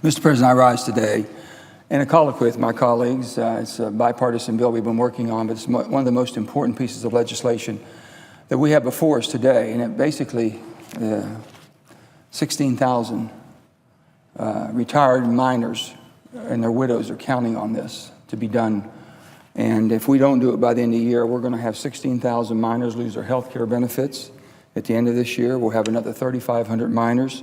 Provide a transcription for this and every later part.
Mr. President, I rise today in a colloquy with my colleagues. It's a bipartisan bill we've been working on, but it's one of the most important pieces of legislation that we have before us today. And it basically, 16,000 retired miners and their widows are counting on this to be done. And if we don't do it by the end of the year, we're going to have 16,000 miners lose their health care benefits. At the end of this year, we'll have another 3,500 miners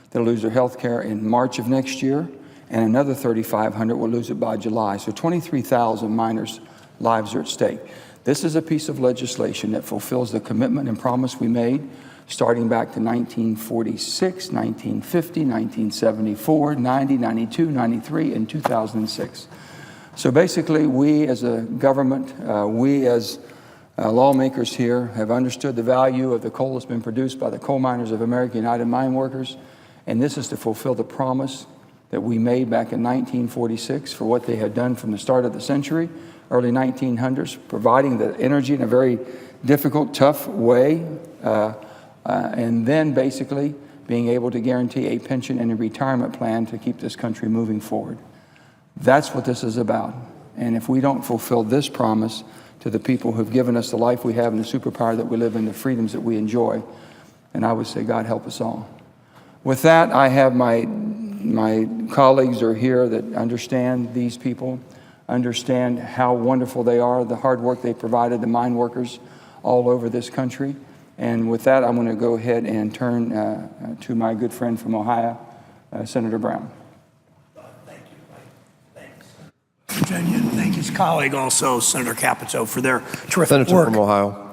that'll lose their health care in March of next year, and another 3,500 will lose it by July. So 23,000 miners' lives are at stake. This is a piece of legislation that fulfills the commitment and promise we made starting back to 1946, 1950, 1974, 90, 92, 93, and 2006. So basically, we as a government, we as lawmakers here have understood the value of the coal that's been produced by the coal miners of America, United Mine Workers, and this is to fulfill the promise that we made back in 1946 for what they had done from the start of the century, early 1900s, providing the energy in a very difficult, tough way, and then basically being able to guarantee a pension and a retirement plan to keep this country moving forward. That's what this is about. And if we don't fulfill this promise to the people who've given us the life we have and the superpower that we live in, the freedoms that we enjoy, and I would say, God help us all. With that, I have my colleagues are here that understand these people, understand how wonderful they are, the hard work they provided, the mine workers all over this country. And with that, I'm going to go ahead and turn to my good friend from Ohio, Senator Brown. Thank you, Mike. Thanks. Virginia, and thank his colleague also, Senator Capito, for their terrific Senator work. from Ohio.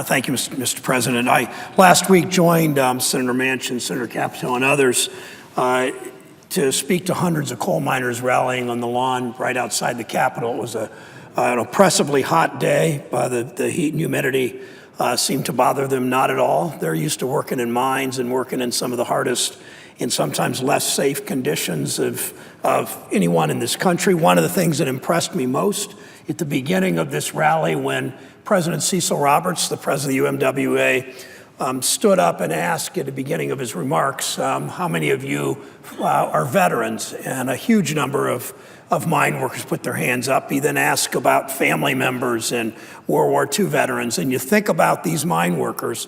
Thank you, Mr. President. I last week joined Senator Manchin, Senator Capito, and others to speak to hundreds of coal miners rallying on the lawn right outside the Capitol. It was an oppressively hot day. The heat and humidity seemed to bother them not at all. They're used to working in mines and working in some of the hardest and sometimes less safe conditions of anyone in this country. One of the things that impressed me most at the beginning of this rally, when President Cecil Roberts, the president of the UMWA, stood up and asked at the beginning of his remarks, how many of you are veterans? And a huge number of mine workers put their hands up. He then asked about family members and World War II veterans. And you think about these mine workers,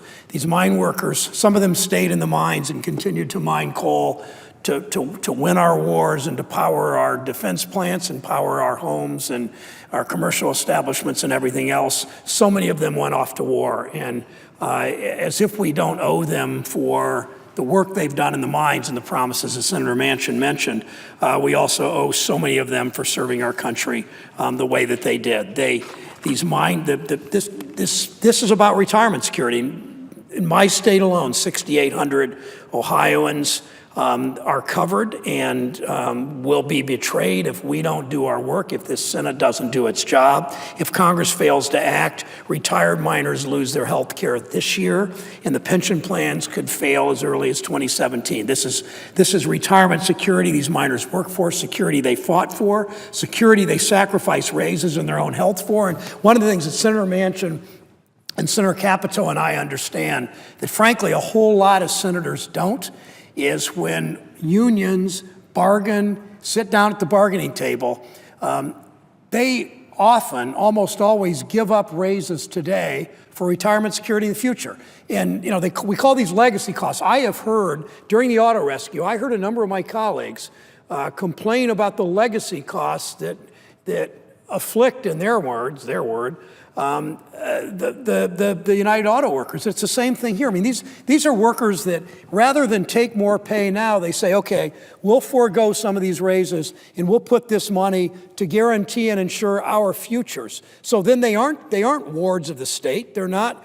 some of them stayed in the mines and continued to mine coal to win our wars and to power our defense plants and power our homes and our commercial establishments and everything else. So many of them went off to war. And as if we don't owe them for the work they've done in the mines and the promises that Senator Manchin mentioned, we also owe so many of them for serving our country the way that they did. This is about retirement security. In my state alone, 6,800 Ohioans are covered and will be betrayed if we don't do our work, if this Senate doesn't do its job. If Congress fails to act, retired miners lose their health care this year, and the pension plans could fail as early as 2017. This is retirement security these miners work for, security they fought for, security they sacrifice raises in their own health for. And one of the things that Senator Manchin and Senator Capito and I understand that, frankly, a whole lot of senators don't, is when unions bargain, sit down at the bargaining table, they often, almost always, give up raises today for retirement security in the future. And we call these legacy costs. I have heard, during the auto rescue, I heard a number of my colleagues complain about the legacy costs that afflict, in their word, the United Auto Workers. It's the same thing here. I mean, these are workers that, rather than take more pay now, they say, okay, we'll forego some of these raises and we'll put this money to guarantee and ensure our futures. So then they aren't wards of the state. They're not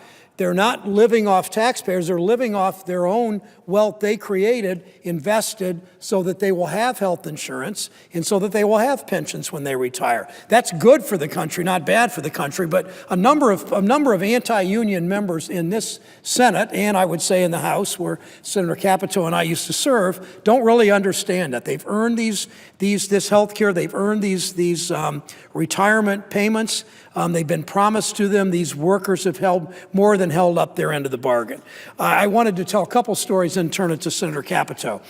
living off taxpayers. They're living off their own wealth they created, invested, so that they will have health insurance and so that they will have pensions when they retire. That's good for the country, not bad for the country. But a number of anti-union members in this Senate, and I would say in the House, where Senator Capito and I used to serve, don't really understand that. They've earned this health care. They've earned these retirement payments. They've been promised to them. These workers have more than held up their end of the bargain. I wanted to tell a couple stories colleagues and turn it to Senator Capito.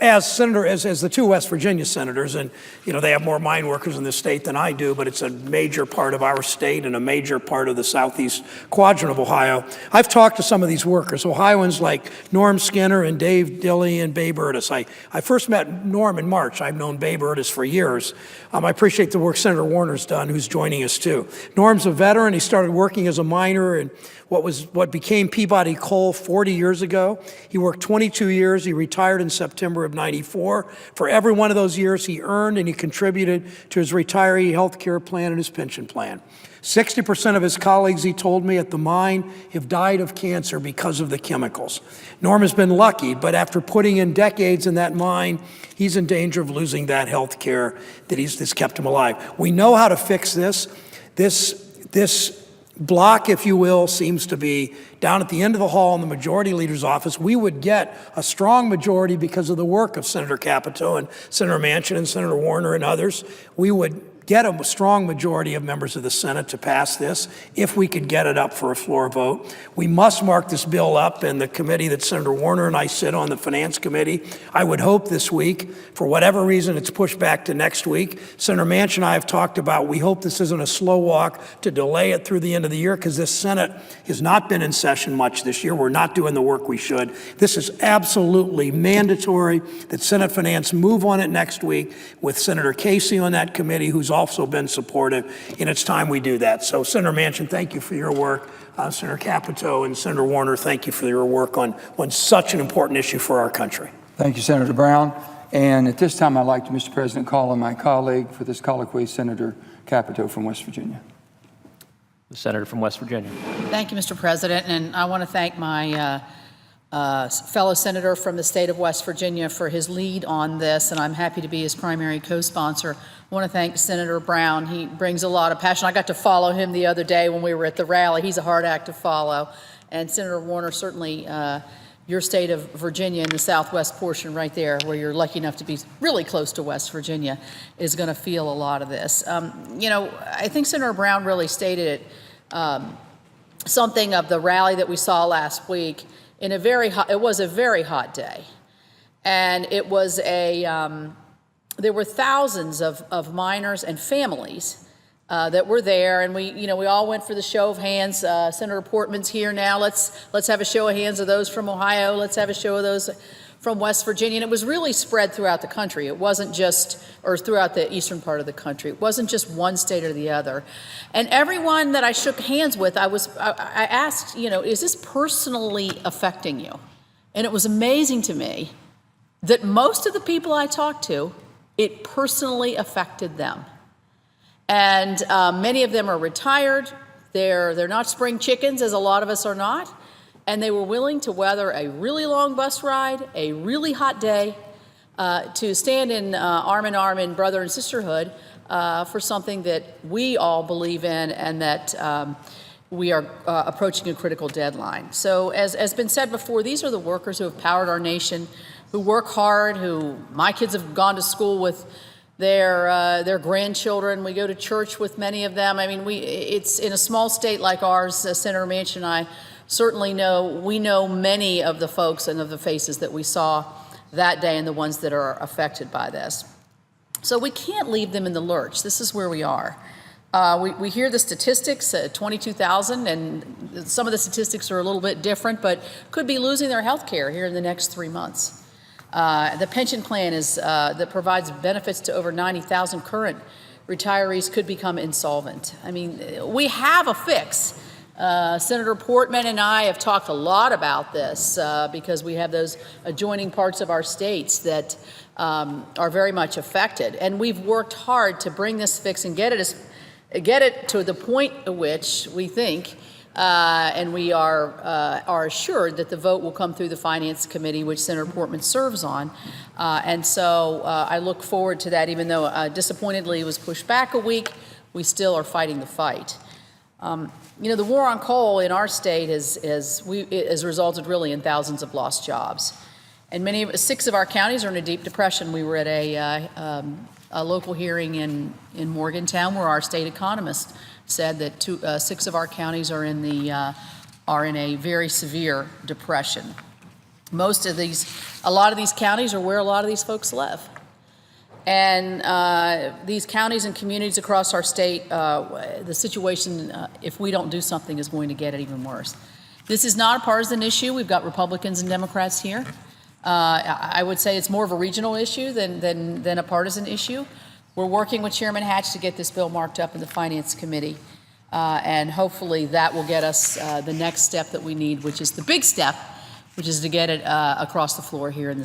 As the two West Virginia senators, and they have more mine workers in this state than I do, but it's a major part of our state and a major part of the southeast quadrant of Ohio. I've talked to some of these workers, Ohioans like Norm Skinner and Dave Dilley and Babe Urtis. I first met Norm in March. I've known Babe Urtis for years. I appreciate the work Senator Warner's done, who's joining us too. Norm's a veteran. He started working as a miner in what became Peabody Coal 40 years ago. He worked 22 years. He retired in September of '94. For every one of those years, he earned and he contributed to his retiree health care plan and his pension plan. 60% of his colleagues, he told me, at the mine have died of cancer because of the chemicals. Norm has been lucky, but after putting in decades in that mine, he's in danger of losing that health care that's kept him alive. We know how to fix this. This block, if you will, seems to be down at the end of the hall in the majority leader's office. We would get a strong majority because of the work of Senator Capito and Senator Manchin and Senator Warner and others. We would get a strong majority of members of the Senate to pass this if we could get it up for a floor vote. We must mark this bill up in the committee that Senator Warner and I sit on, the Finance Committee. I would hope this week. For whatever reason, it's pushed back to next week. Senator Manchin and I have talked about, we hope this isn't a slow walk to delay it through the end of the year, because this Senate has not been in session much this year. We're not doing the work we should. This is absolutely mandatory that Senate Finance move on it next week with Senator Casey on that committee, who's also been supportive, and it's time we do that. So Senator Manchin, thank you for your work. Senator Capito and Senator Warner, thank you for your work on such an important issue for our country. Thank you, Senator Brown. And at this time, I'd like to, Mr. President, call on my colleague for this colloquy, Senator Capito from West Virginia. The senator from West Virginia. Thank you, Mr. President, and I want to thank my fellow senator from the state of West Virginia for his lead on this, and I'm happy to be his primary co-sponsor. I want to thank Senator Brown. He brings a lot of passion. I got to follow him the other day when we were at the rally. He's a hard act to follow. And Senator Warner, certainly your state of Virginia in the southwest portion right there, where you're lucky enough to be really close to West Virginia, is going to feel a lot of this. I think Senator Brown really stated it, something of the rally that we saw last week. It was a very hot day, and it was there were thousands of miners and families that were there, and we all went for the show of hands. Senator Portman's here now. Let's have a show of hands of those from Ohio. Let's have a show of those from West Virginia. And it was really spread throughout the country. It wasn't just, or throughout the eastern part of the country. It wasn't just one state or the other. And everyone that I shook hands with, I asked, is this personally affecting you? And it was amazing to me that most of the people I talked to, it personally affected them. And many of them are retired. They're not spring chickens, as a lot of us are not. And they were willing to weather a really long bus ride, a really hot day, to stand in arm in brother and sisterhood for something that we all believe in, and that we are approaching a critical deadline. So as been said before, these are the workers who have powered our nation, who work hard, who my kids have gone to school with their grandchildren. We go to church with many of them. I mean, it's in a small state like ours, Senator Manchin and I certainly know many of the folks and of the faces that we saw that day and the ones that are affected by this. So we can't leave them in the lurch. This is where we are. We hear the statistics, 22,000, and some of the statistics are a little bit different, but could be losing their health care here in the next 3 months. The pension plan that provides benefits to over 90,000 current retirees could become insolvent. I mean, we have a fix. Senator Portman and I have talked a lot about this because we have those adjoining parts of our states that are very much affected. And we've worked hard to bring this fix and get it to the point at which we think and we are assured that the vote will come through the Finance Committee, which Senator Portman serves on. And so I look forward to that, even though disappointedly it was pushed back a week. We still are fighting the fight. The war on coal in our state has resulted really in thousands of lost jobs. And 6 of our counties are in a deep depression. We were at a local hearing in Morgantown where our state economist said that 6 of our counties are in a very severe depression. A lot of these counties are where a lot of these folks live. And these counties and communities across our state, the situation, if we don't do something, is going to get it even worse. This is not a partisan issue. We've got Republicans and Democrats here. I would say it's more of a regional issue than a partisan issue. We're working with Chairman Hatch to get this bill marked up in the Finance Committee. And hopefully that will get us the next step that we need, which is the big step, which is to get it across the floor here in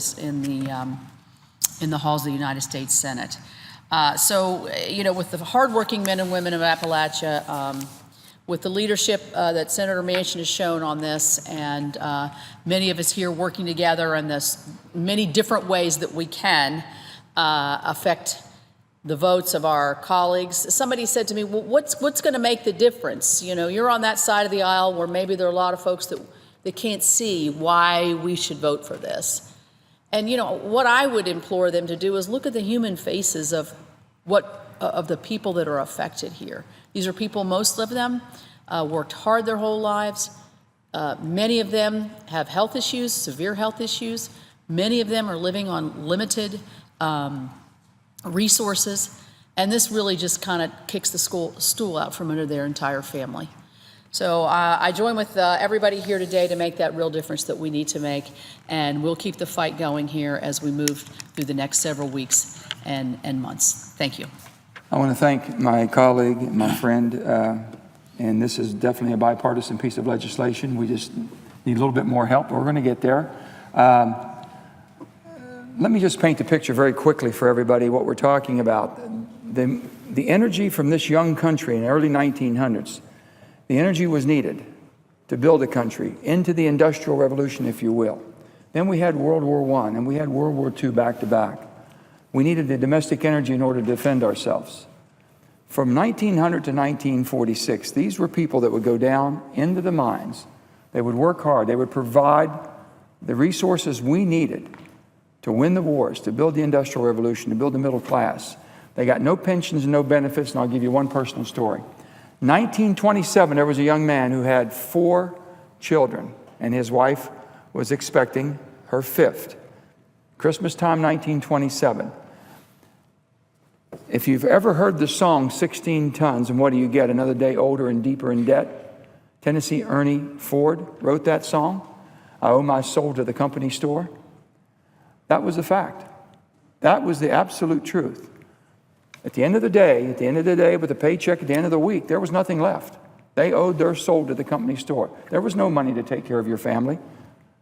the halls of the United States Senate. With the hardworking men and women of Appalachia, with the leadership that Senator Manchin has shown on this, and many of us here working together in this many different ways that we can affect the votes of our colleagues. Somebody said to me, well, what's going to make the difference? You know, you're on that side of the aisle where maybe there are a lot of folks that can't see why we should vote for this. And, you know, what I would implore them to do is look at the human faces of the people that are affected here. These are people, most of them worked hard their whole lives. Many of them have health issues, severe health issues. Many of them are living on limited resources. And this really just kind of kicks the stool out from under their entire family. So I join with everybody here today to make that real difference that we need to make, and we'll keep the fight going here as we move through the next several weeks and months. Thank you. I want to thank my colleague, my friend, and this is definitely a bipartisan piece of legislation. We just need a little bit more help, but we're going to get there. Let me just paint the picture very quickly for everybody what we're talking about. The energy from this young country in the early 1900s, the energy was needed to build a country into the Industrial Revolution, if you will. Then we had World War I, and we had World War II back to back. We needed the domestic energy in order to defend ourselves. From 1900 to 1946, these were people that would go down into the mines. They would work hard. They would provide the resources we needed to win the wars, to build the Industrial Revolution, to build the middle class. They got no pensions and no benefits, and I'll give you one personal story. 1927, there was a young man who had 4 children, and his wife was expecting her 5th. Christmas time, 1927. If you've ever heard the song 16 Tons, and what do you get? Another day older and deeper in debt. Tennessee Ernie Ford wrote that song. I owe my soul to the company store. That was the fact. That was the absolute truth. At the end of the day, with a paycheck at the end of the week, there was nothing left. They owed their soul to the company store. There was no money to take care of your family.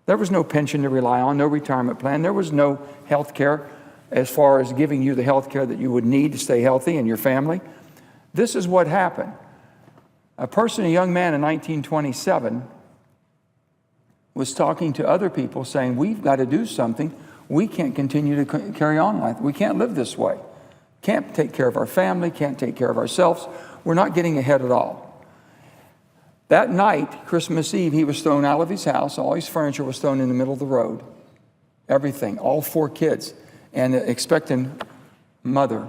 There was no pension to rely on, no retirement plan. There was no health care as far as giving you the health care that you would need to stay healthy and your family. This is what happened. A young man in 1927 was talking to other people saying, we've got to do something. We can't continue to carry on life. We can't live this way. Can't take care of our family, can't take care of ourselves. We're not getting ahead at all. That night, Christmas Eve, he was thrown out of his house. All his furniture was thrown in the middle of the road. Everything, all 4 kids. And the expectant mother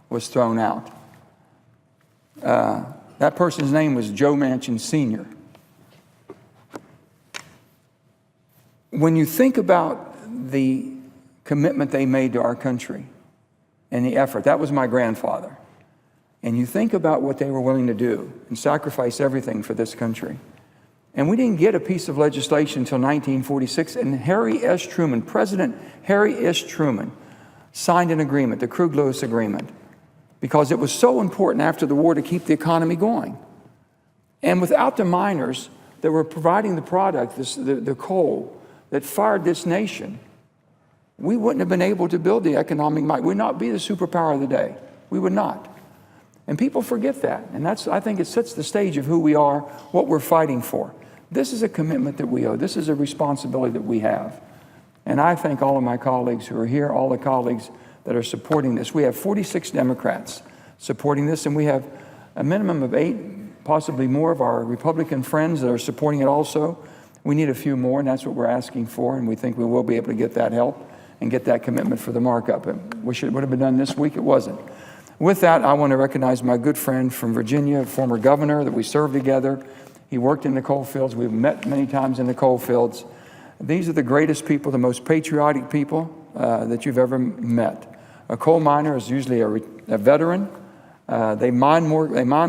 was thrown out. That person's name was Joe Manchin Sr. When you think about the commitment they made to our country, and the effort. That was my grandfather. And you think about what they were willing to do and sacrifice everything for this country. And we didn't get a piece of legislation until 1946, and President Harry S. Truman signed an agreement, the Krug-Lewis Agreement, because it was so important after the war to keep the economy going. And without the miners that were providing the product, the coal that fired this nation, we wouldn't have been able to build the economic might. We would not be the superpower of the day. We would not. And people forget that. And I think it sets the stage of who we are, what we're fighting for. This is a commitment that we owe. This is a responsibility that we have. And I thank all of my colleagues who are here, all the colleagues that are supporting this. We have 46 Democrats supporting this, and we have a minimum of 8, possibly more of our Republican friends that are supporting it also. We need a few more, and that's what we're asking for, and we think we will be able to get that help and get that commitment for the markup. I wish it would have been done this week. It wasn't. With that, I want to recognize my good friend from Virginia, former governor that we served together. He worked in the coal fields. We've met many times in the coal fields. These are the greatest people, the most patriotic people that you've ever met. A coal miner is usually a veteran. They mine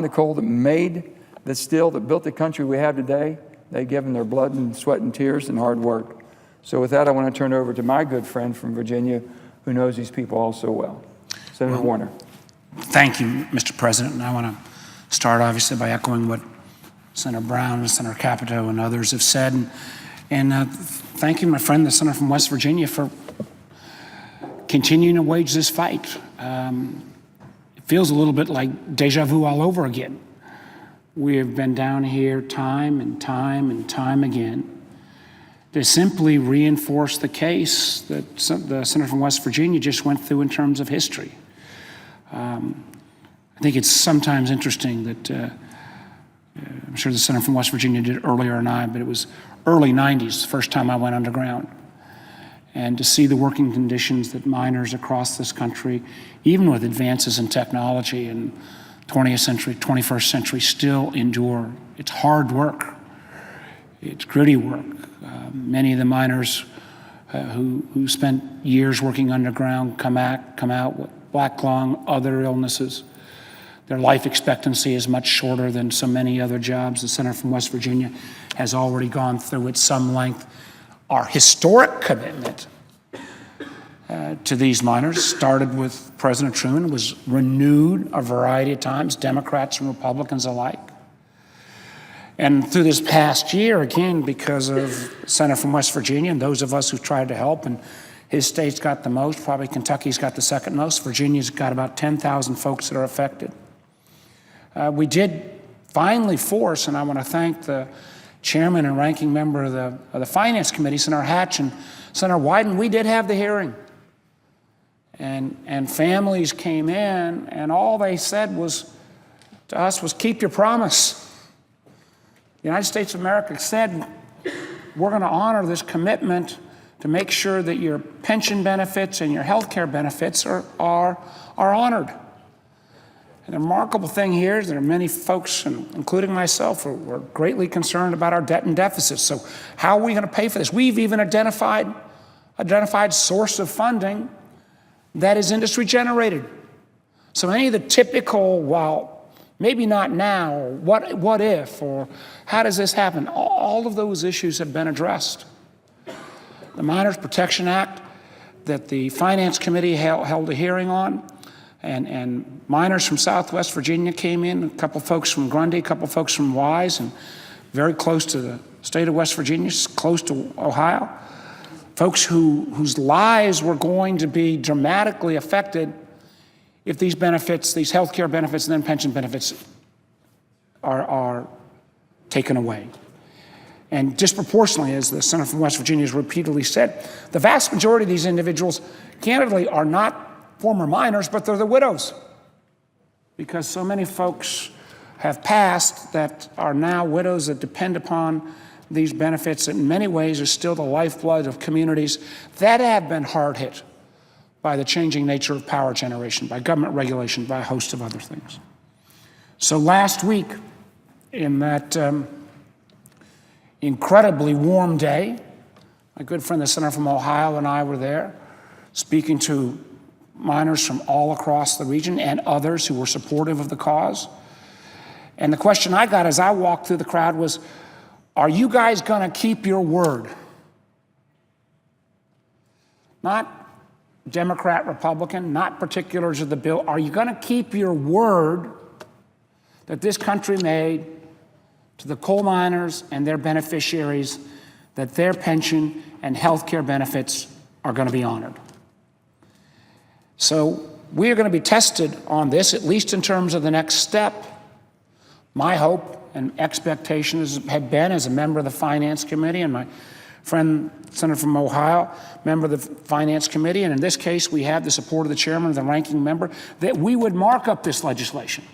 the coal that made the steel that built the country we have today. They give them their blood and sweat and tears and hard work. So with that, I want to turn it over to my good friend from Virginia who knows these people all so well, Senator Warner. Thank you, Mr. President. And I want to start, obviously, by echoing what Senator Brown and Senator Capito and others have said. And thank you, my friend, the senator from West Virginia, for continuing to wage this fight. It feels a little bit like deja vu all over again. We have been down here time and time and time again to simply reinforce the case that the senator from West Virginia just went through in terms of history. I think it's sometimes interesting that I'm sure the senator from West Virginia did it earlier than I, but it was early 90s, the first time I went underground. And to see the working conditions that miners across this country, even with advances in technology and 20th century, 21st century, still endure. It's hard work. It's gritty work. Many of the miners who spent years working underground come out with black lung, other illnesses. Their life expectancy is much shorter than so many other jobs. The senator from West Virginia has already gone through at some length our historic commitment to these miners. Started with President Truman, was renewed a variety of times, Democrats and Republicans alike. And through this past year, again, because of the senator from West Virginia and those of us who've tried to help, and his state's got the most, probably Kentucky's got the second most, Virginia's got about 10,000 folks that are affected. We did finally force, and I want to thank the chairman and ranking member of the Finance Committee, Senator Hatch and Senator Wyden, we did have the hearing. And families came in, and all they said to us was, keep your promise. The United States of America said, we're going to honor this commitment to make sure that your pension benefits and your health care benefits are honored. And the remarkable thing here is there are many folks, including myself, who are greatly concerned about our debt and deficits. So how are we going to pay for this? We've even identified source of funding that is industry generated. So any of the typical, well, maybe not now, or what if, or how does this happen? All of those issues have been addressed. The Miners Protection Act that the Finance Committee held a hearing on, and miners from Southwest Virginia came in, a couple folks from Grundy, a couple folks from Wise, and very close to the state of West Virginia, close to Ohio. Folks whose lives were going to be dramatically affected if these benefits, these health care benefits and then pension benefits are taken away. And disproportionately, as the senator from West Virginia has repeatedly said, the vast majority of these individuals, candidly, are not former miners, but they're the widows. Because so many folks have passed that are now widows that depend upon these benefits that in many ways are still the lifeblood of communities that have been hard hit by the changing nature of power generation, by government regulation, by a host of other things. So last week, in that incredibly warm day, my good friend, the senator from Ohio, and I were there speaking to miners from all across the region and others who were supportive of the cause. And the question I got as I walked through the crowd was, are you guys going to keep your word? Not Democrat, Republican, not particulars of the bill. Are you going to keep your word that this country made to the coal miners and their beneficiaries, that their pension and health care benefits are going to be honored? So we are going to be tested on this, at least in terms of the next step. My hope and expectation have been, as a member of the Finance Committee, and my friend, senator from Ohio, member of the Finance Committee, and in this case, we have the support of the chairman and the ranking member, that we would mark up this legislation,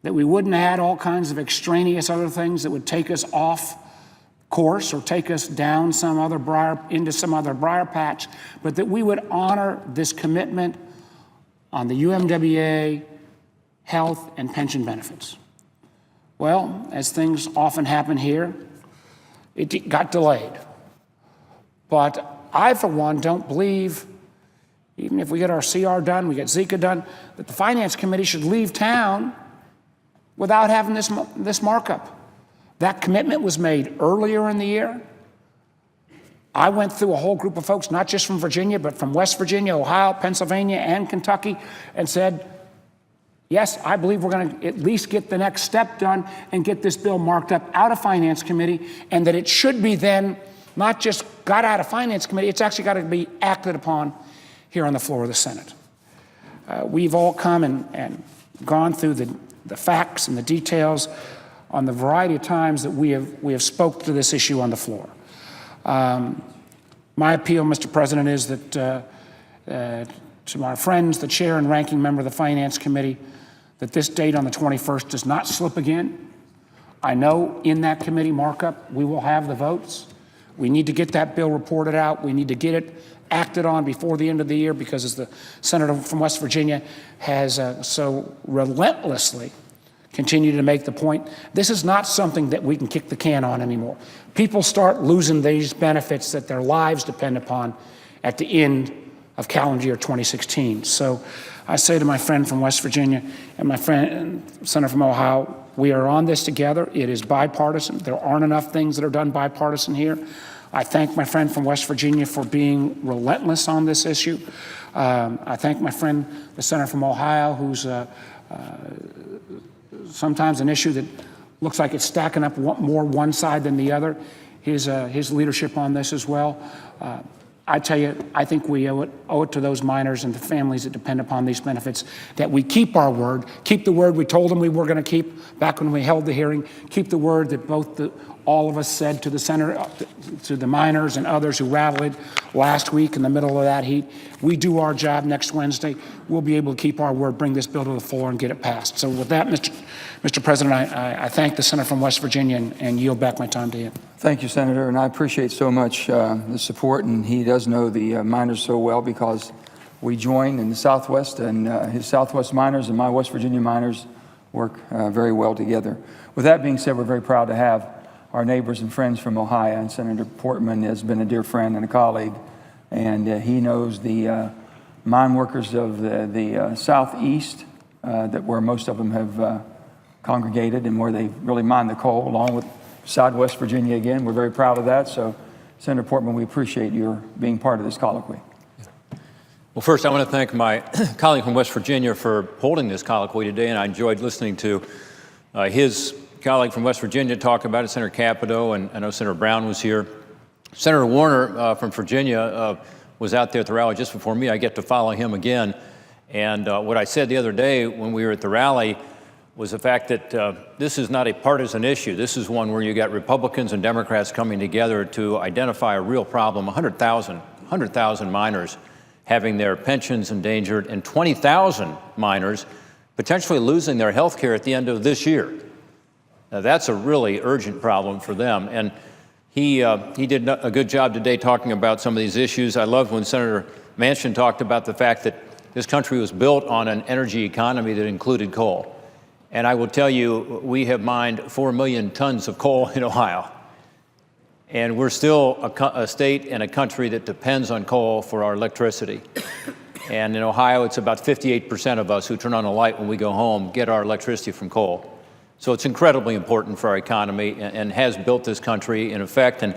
that we wouldn't add all kinds of extraneous other things that would take us off course or take us down into some other briar patch, but that we would honor this commitment on the UMWA, health, and pension benefits. Well, as things often happen here, it got delayed. But I, for one, don't believe, even if we get our CR done, we get Zika done, that the Finance Committee should leave town without having this markup. That commitment was made earlier in the year. I went through a whole group of folks, not just from Virginia, but from West Virginia, Ohio, Pennsylvania, and Kentucky, and said, yes, I believe we're going to at least get the next step done and get this bill marked up out of Finance Committee, and that it should be then not just got out of Finance Committee, it's actually got to be acted upon here on the floor of the Senate. We've all come and gone through the facts and the details on the variety of times that we have spoke to this issue on the floor. My appeal, Mr. President, is that to my friends, the chair and ranking member of the Finance Committee, that this date on the 21st does not slip again. I know in that committee markup we will have the votes. We need to get that bill reported out. We need to get it acted on before the end of the year, because as the senator from West Virginia has so relentlessly continued to make the point, this is not something that we can kick the can on anymore. People start losing these benefits that their lives depend upon at the end of calendar year 2016. So I say to my friend from West Virginia and my friend senator from Ohio, we are on this together. It is bipartisan. There aren't enough things that are done bipartisan here. I thank my friend from West Virginia for being relentless on this issue. I thank my friend, the senator from Ohio, who's sometimes an issue that looks like it's stacking up more one side than the other. His leadership on this as well. I tell you, I think we owe it to those miners and the families that depend upon these benefits that we keep our word, keep the word we told them we were going to keep back when we held the hearing, keep the word that all of us said to the senator, to the miners and others who rallied last week in the middle of that heat. We do our job next Wednesday. We'll be able to keep our word, bring this bill to the floor, and get it passed. So with that, Mr. President, I thank the senator from West Virginia and yield back my time to you. Thank you, Senator, and I appreciate so much the support, and he does know the miners so well because we join in the Southwest, and his Southwest miners and my West Virginia miners work very well together. With that being said, we're very proud to have our neighbors and friends from Ohio, and Senator Portman has been a dear friend and a colleague, and he knows the mine workers of the Southeast, where most of them have congregated and where they really mine the coal, along with Southwest Virginia again. We're very proud of that. So, Senator Portman, we appreciate your being part of this colloquy. Well, first, I want to thank my colleague from West Virginia for holding this colloquy today, and I enjoyed listening to his colleague from West Virginia talk about it, Senator Capito, and I know Senator Brown was here. Senator Warner from Virginia was out there at the rally just before me. I get to follow him again. And what I said the other day when we were at the rally was the fact that this is not a partisan issue. This is one where you got Republicans and Democrats coming together to identify a real problem. 100,000 miners having their pensions endangered, and 20,000 miners potentially losing their health care at the end of this year. Now, that's a really urgent problem for them. And he did a good job today talking about some of these issues. I loved when Senator Manchin talked about the fact that this country was built on an energy economy that included coal. And I will tell you, we have mined 4 million tons of coal in Ohio. And we're still a state and a country that depends on coal for our electricity. And in Ohio, it's about 58% of us who turn on a light when we go home get our electricity from coal. So it's incredibly important for our economy and has built this country in effect and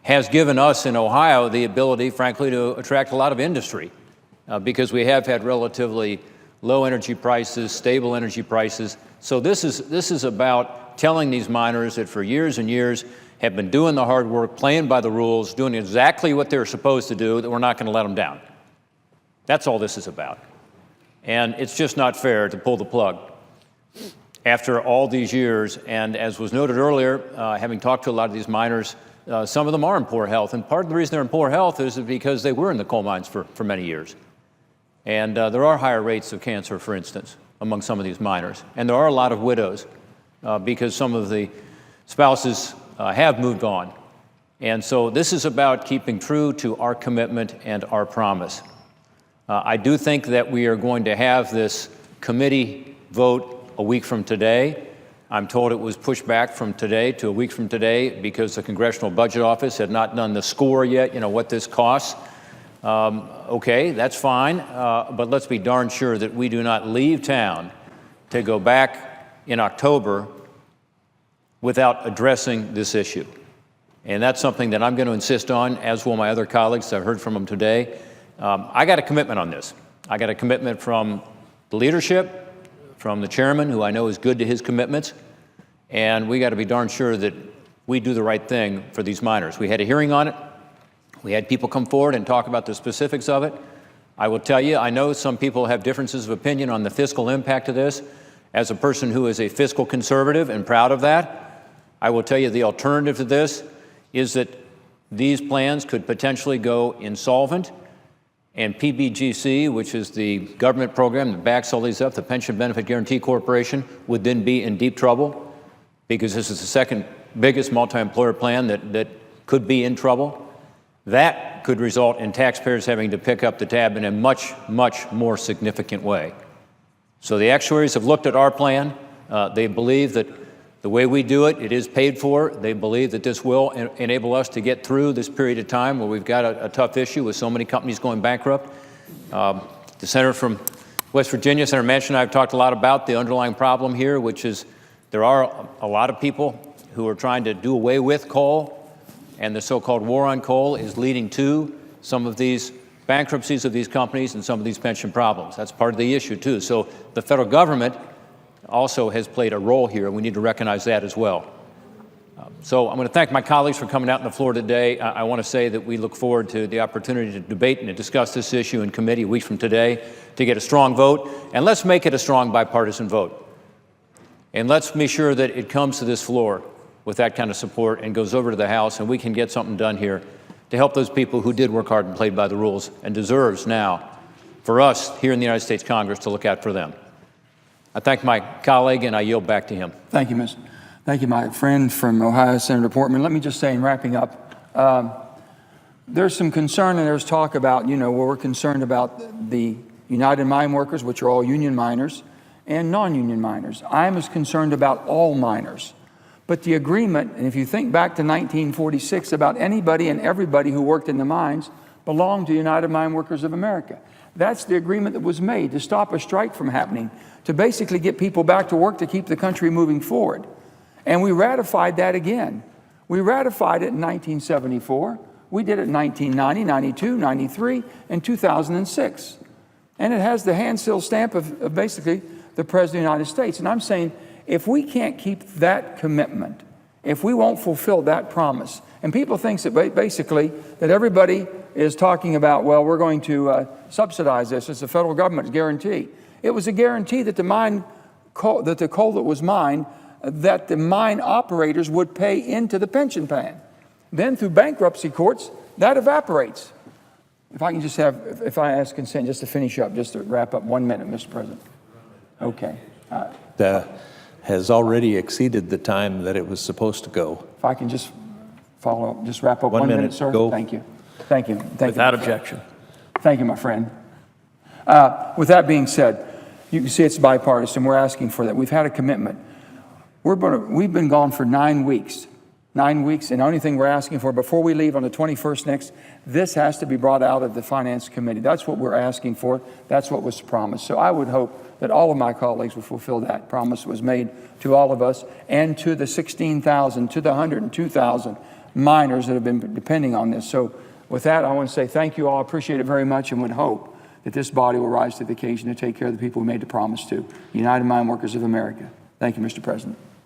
has given us in Ohio the ability, frankly, to attract a lot of industry because we have had relatively low energy prices, stable energy prices. So this is about telling these miners that for years and years have been doing the hard work, playing by the rules, doing exactly what they're supposed to do, that we're not going to let them down. That's all this is about. And it's just not fair to pull the plug after all these years. And as was noted earlier, having talked to a lot of these miners, some of them are in poor health. And part of the reason they're in poor health is because they were in the coal mines for many years. And there are higher rates of cancer, for instance, among some of these miners. And there are a lot of widows because some of the spouses have moved on. And so this is about keeping true to our commitment and our promise. I do think that we are going to have this committee vote a week from today. I'm told it was pushed back from today to a week from today because the Congressional Budget Office had not done the score yet, what this costs. Okay, that's fine, but let's be darn sure that we do not leave town to go back in October without addressing this issue. And that's something that I'm going to insist on, as will my other colleagues. I've heard from them today. I got a commitment on this. I got a commitment from the leadership, from the chairman, who I know is good to his commitments, and we got to be darn sure that we do the right thing for these miners. We had a hearing on it. We had people come forward and talk about the specifics of it. I will tell you, I know some people have differences of opinion on the fiscal impact of this. As a person who is a fiscal conservative and proud of that, I will tell you the alternative to this is that these plans could potentially go insolvent, and PBGC, which is the government program that backs all these up, the Pension Benefit Guaranty Corporation, would then be in deep trouble because this is the second biggest multi-employer plan that could be in trouble. That could result in taxpayers having to pick up the tab in a much, much more significant way. So the actuaries have looked at our plan. They believe that the way we do it, it is paid for. They believe that this will enable us to get through this period of time where we've got a tough issue with so many companies going bankrupt. The senator from West Virginia, Senator Manchin, and I have talked a lot about the underlying problem here, which is there are a lot of people who are trying to do away with coal, and the so-called war on coal is leading to some of these bankruptcies of these companies and some of these pension problems. That's part of the issue, too. So the federal government also has played a role here. We need to recognize that as well. So I'm going to thank my colleagues for coming out on the floor today. I want to say that we look forward to the opportunity to debate and to discuss this issue in committee a week from today to get a strong vote. And let's make it a strong bipartisan vote. And let's be sure that it comes to this floor with that kind of support and goes over to the House, and we can get something done here to help those people who did work hard and played by the rules and deserves now for us here in the United States Congress to look out for them. I thank my colleague, and I yield back to him. Thank you, Thank you, my friend from Ohio, Senator Portman. Let me just say in wrapping up, there's some concern and there's talk about, where we're concerned about the United Mine Workers, which are all union miners, and non-union miners. I'm as concerned about all miners. But the agreement, and if you think back to 1946, about anybody and everybody who worked in the mines belonged to United Mine Workers of America. That's the agreement that was made to stop a strike from happening, to basically get people back to work to keep the country moving forward. And we ratified that again. We ratified it in 1974. We did it in 1990, 92, 93, and 2006. And it has the hand seal stamp of basically the President of the United States. And I'm saying, if we can't keep that commitment, if we won't fulfill that promise, and people think that basically that everybody is talking about, well, we're going to subsidize this. It's the federal government's guarantee. It was a guarantee that the coal that was mined, that the mine operators would pay into the pension plan. Then through bankruptcy courts, that evaporates. If I can just if I ask consent just to finish up, just to wrap up 1 minute, Mr. President. Okay. Has already exceeded the time that it was supposed to go. If I can just follow up, just wrap up 1 minute, sir. Go. Thank you. Thank you. Thank Without you. objection. Thank you, my friend. With that being said, you can see it's bipartisan. We're asking for that. We've had a commitment. We've been gone for 9 weeks. 9 weeks, and the only thing we're asking for before we leave on the 21st next, this has to be brought out of the Finance Committee. That's what we're asking for. That's what was promised. So I would hope that all of my colleagues will fulfill that promise that was made to all of us and to the 16,000, to the 102,000 miners that have been depending on this. So with that, I want to say thank you all. I appreciate it very much and would hope that this body will rise to the occasion to take care of the people we made the promise to, United Mine Workers of America. Thank you, Mr. President.